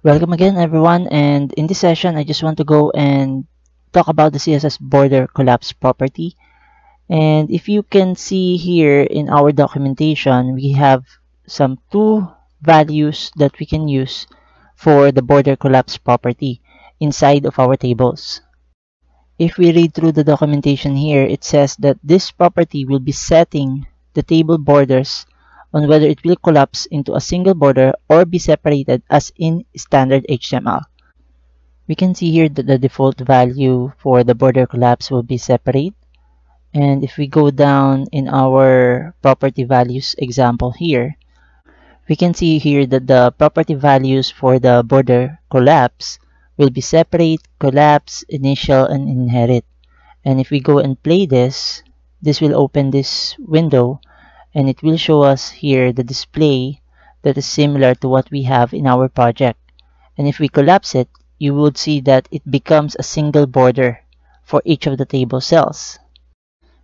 Welcome again everyone, and in this session I just want to go and talk about the CSS border collapse property. And if you can see here in our documentation, we have some two values that we can use for the border collapse property inside of our tables. If we read through the documentation here, it says that this property will be setting the table borders on whether it will collapse into a single border or be separated as in standard HTML. We can see here that the default value for the border collapse will be separate. And if we go down in our property values example here, we can see here that the property values for the border collapse will be separate, collapse, initial, and inherit. And if we go and play this will open this window and it will show us here the display that is similar to what we have in our project. And if we collapse it, you would see that it becomes a single border for each of the table cells.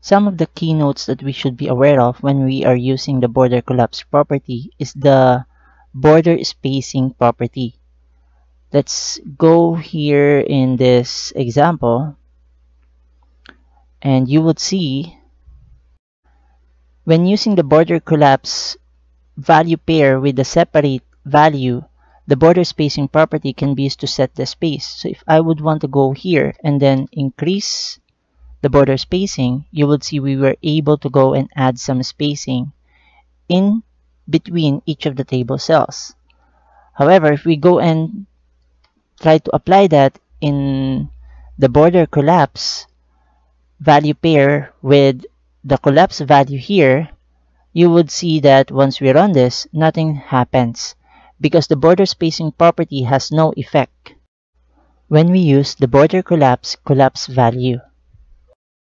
Some of the keynotes that we should be aware of when we are using the border collapse property is the border spacing property. Let's go here in this example and you would see when using the border collapse value pair with the separate value, the border spacing property can be used to set the space. So if I would want to go here and then increase the border spacing, you would see we were able to go and add some spacing in between each of the table cells. However, if we go and try to apply that in the border collapse value pair with the collapse value here, you would see that once we run this, nothing happens because the border spacing property has no effect when we use the border collapse value.